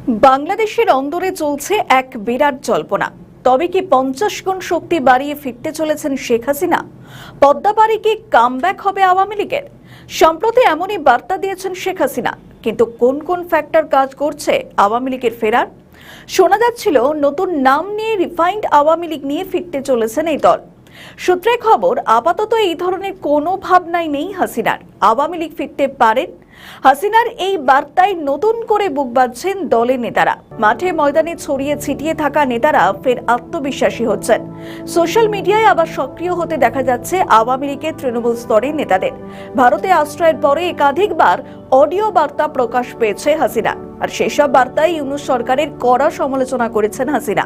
বাংলাদেশের অন্দরে চলছে এক বিরাট জল্পনা। তবে কি 50 গুণ শক্তি বাড়িয়ে ফিরতে চলেছেন শেখ হাসিনা? পদ্মাপাড়ি কি কামব্যাক হবে আওয়ামী লীগের? সম্প্রতি এমনই বার্তা দিয়েছেন শেখ হাসিনা, কিন্তু কোন কোন ফ্যাক্টর কাজ করছে আওয়ামী লীগের ফেরার? শোনা যাচ্ছিল নতুন নাম নিয়ে রিফাইন্ড আওয়ামী লীগ নিয়ে ফিরতে চলেছেন এই দল। সূত্রে খবর, আপাতত এই ধরনের কোনো ভাবনাই নেই হাসিনার। আওয়ামী লীগ ফিরতে পারেন। হাসিনার এই বার্তায় নতুন করে বুক বাঁধছেন দলের নেতারা। মাঠে ময়দানে ছড়িয়ে ছিটিয়ে থাকা নেতারা ফের আত্মবিশ্বাসী হচ্ছেন। সোশ্যাল মিডিয়ায় আবার সক্রিয় হতে দেখা যাচ্ছে আওয়ামী লীগের তৃণমূল স্তরের নেতাদের। ভারতে আশ্রয়ের পরে একাধিকবার অডিও বার্তা প্রকাশ পেয়েছে হাসিনা, আর সেসব বার্তায় ইউনূস সরকারের কড়া সমালোচনা করেছেন হাসিনা।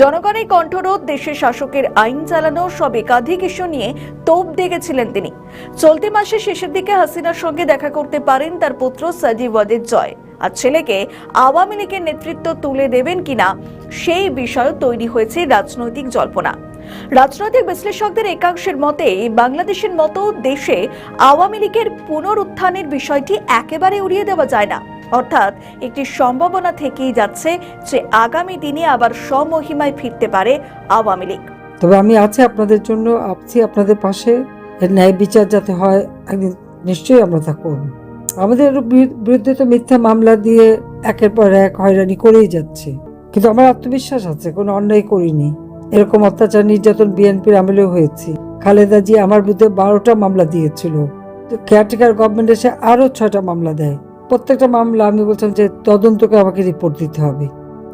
জনগণের কণ্ঠরোধ, দেশের শাসকের আইন চালানো, সব একাধিক ইস্যু নিয়ে তোপ দেগেছিলেন তিনি। চলতি মাসের শেষের দিকে হাসিনার সঙ্গে দেখা করতে পারেন তার পুত্র সাজিদ ওয়াজেদ জয়, আর ছেলেকে আওয়ামী লীগের নেতৃত্ব তুলে দেবেন কিনা সেই বিষয়ে তৈরি হয়েছে রাজনৈতিক জল্পনা। রাজনৈতিক বিশ্লেষকদের একাংশের মতে, বাংলাদেশের মতো দেশে আওয়ামী লীগের পুনরুত্থানের বিষয়টি একেবারে উড়িয়ে দেওয়া যায় না। অর্থাৎ একটি সম্ভাবনা থেকেই যাচ্ছে যে আগামী দিনে আবার স্বমহিমায় ফিরতে পারে আওয়ামী লীগ। তবে আমি আছি আপনাদের জন্য, আছি আপনাদের পাশে। ন্যায় বিচার যাতে হয়, একদিন নিশ্চয়ই আমরা তা করব। আমাদের বিরুদ্ধে তো মিথ্যা মামলা দিয়ে একের পর এক হয়রানি করেই যাচ্ছে, কিন্তু আমার আত্মবিশ্বাস আছে কোনো অন্যায় করিনি। এরকম অত্যাচার নির্যাতন বিএনপির আমলেও হয়েছে। খালেদা জি আমার বিরুদ্ধে 12টা মামলা দিয়েছিল, কেয়ারটেকার গভর্নমেন্ট এসে আরো 6টা মামলা দেয়। প্রত্যেকটা মামলা আমি বলছিলাম যে তদন্তকে আমাকে রিপোর্ট দিতে হবে,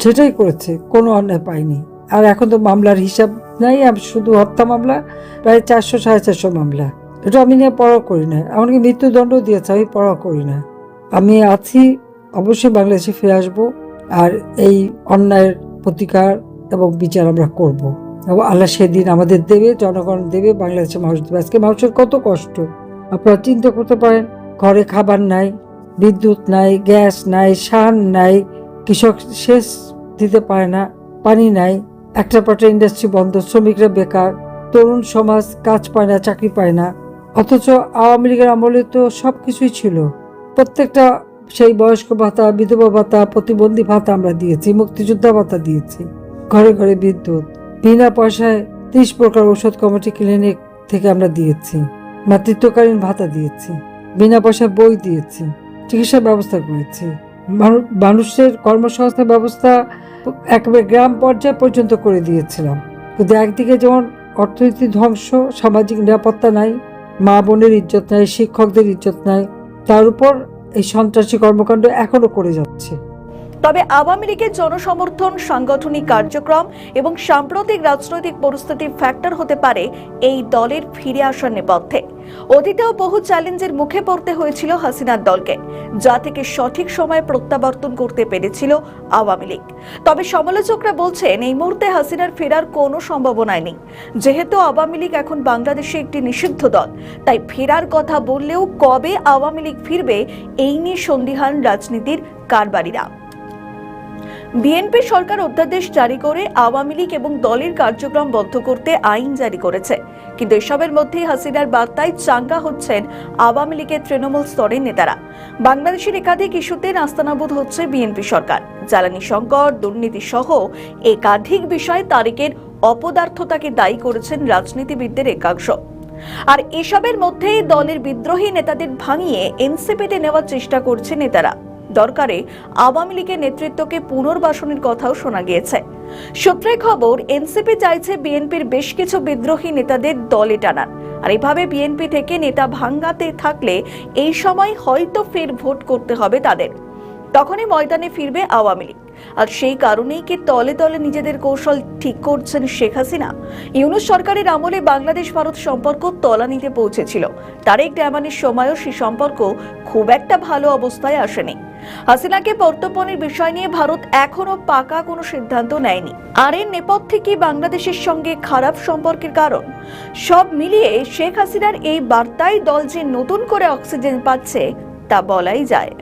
সেটাই করেছে, কোনো অন্যায় পাইনি। আর এখন তো মামলার হিসাব নাই, আমি শুধু হত্যা মামলা প্রায় 400-450 মামলা, এটা আমি নিয়ে পড়া করি না। এমনকি মৃত্যুদণ্ড দিয়েছে, আমি পড়া করি না। আমি আছি, অবশ্যই বাংলাদেশে ফিরে আসবো, আর এই অন্যায়ের প্রতিকার এবং বিচার আমরা করব। এবং আল্লাহ সেদিন আমাদের দেবে, জনগণ দেবে, বাংলাদেশের মানুষ দেবে। আজকে মানুষের কত কষ্ট আপনারা চিন্তা করতে পারেন। ঘরে খাবার নাই, বিদ্যুৎ নাই, গ্যাস নাই, সার নাই, কৃষক সেচ দিতে পারে না, পানি নাই, একটা পাটা ইন্ডাস্ট্রি বন্ধ, শ্রমিকরা বেকার, তরুণ সমাজ কাজ পায় না, চাকরি পায় না। অথচ আওয়ামী লীগের আমলে তো সবকিছুই ছিল। প্রত্যেকটা সেই বয়স্ক ভাতা, বিধবা ভাতা, প্রতিবন্ধী ভাতা আমরা দিয়েছি, মুক্তিযোদ্ধা ভাতা দিয়েছি, ঘরে ঘরে বিদ্যুৎ, বিনা পয়সায় 30 প্রকার ঔষধ কমিটি ক্লিনিক থেকে আমরা দিয়েছি, মাতৃত্বকালীন ভাতা দিয়েছি, বিনা পয়সায় বই দিয়েছি, চিকিৎসা ব্যবস্থা করেছি, মানুষের কর্মসংস্থান ব্যবস্থা একেবারে গ্রাম পর্যায়ে পর্যন্ত করে দিয়েছিলাম। কিন্তু একদিকে যেমন অর্থনীতি ধ্বংস, সামাজিক নিরাপত্তা নাই, মা বোনের ইজ্জত নাই, শিক্ষকদের ইজ্জত নাই, তার উপর এই সন্ত্রাসী কর্মকাণ্ড এখনো করে যাচ্ছে। তবে আওয়ামী লীগের জনসমর্থন, সাংগঠনিক কার্যক্রম এবং সাম্প্রতিক রাজনৈতিক পরিস্থিতি ফ্যাক্টর হতে পারে এই দলের ফিরে আসার নেপথ্যে। অতীতেও বহু চ্যালেঞ্জের মুখে পড়তে হয়েছিল হাসিনার দলকে, যা থেকে সঠিক সময়ে প্রত্যাবর্তন করতে পেরেছিল আওয়ামী লীগ। তবে সমালোচকরা বলছেন এই মুহূর্তে হাসিনার ফেরার কোনো সম্ভাবনাই নেই। যেহেতু আওয়ামী লীগ এখন বাংলাদেশে একটি নিষিদ্ধ দল, তাই ফেরার কথা বললেও কবে আওয়ামী লীগ ফিরবে এই নিয়ে সন্দিহান রাজনীতির কারবারিরা। বিএনপি সরকার অধ্যাদেশ জারি করে আওয়ামী লীগ এবং দলের কার্যক্রম বন্ধ করতে আইন জারি করেছে, কিন্তু এসবের মধ্যে হাসিনার বার্তায় চাঙ্গা হচ্ছেন আওয়ামী লীগের তৃণমূল স্তরের নেতারা। বাংলাদেশের একাধিক ইস্যুতে নাস্তানাবুদ হচ্ছে বিএনপি সরকার। জ্বালানি সংকট, দুর্নীতি সহ একাধিক বিষয়ে তারেকের অপদার্থতাকে দায়ী করেছেন রাজনীতিবিদদের একাংশ। আর এসবের মধ্যেই দলের বিদ্রোহী নেতাদের ভাঙিয়ে এনসিপিতে নেওয়ার চেষ্টা করছে নেতারা। দরকারে আওয়ামী লীগের নেতৃত্বকে পুনর্বাসনের কথাও শোনা গিয়েছে। সূত্রে খবর, এনসিপি চাইছে বিএনপির বেশ কিছু বিদ্রোহী নেতাদের দলে টানার। আর এভাবে বিএনপি থেকে নেতা ভাঙাতে থাকলে এই সময় হয়তো ফের ভোট করতে হবে তাদের, তখনই ময়দানে ফিরবে আওয়ামী লীগ। আর সেই কারণেই কি তলে তলে নিজেদের কৌশল ঠিক করছেন শেখ হাসিনা? ইউনূস সরকারের আমলে বাংলাদেশ ভারত সম্পর্ক তলানিতে পৌঁছেছিল। তারেক রহমানের সময়ও সেই সম্পর্ক খুব একটা ভালো অবস্থায় আসেনি। হাসিনাকে প্রত্যর্পণের বিষয় নিয়ে ভারত এখনো পাকা কোনো সিদ্ধান্ত নেয়নি। আর এর নেপথ্যে কি বাংলাদেশের সঙ্গে খারাপ সম্পর্কের কারণ? সব মিলিয়ে শেখ হাসিনার এই বার্তায় দল যে নতুন করে অক্সিজেন পাচ্ছে তা বলাই যায়।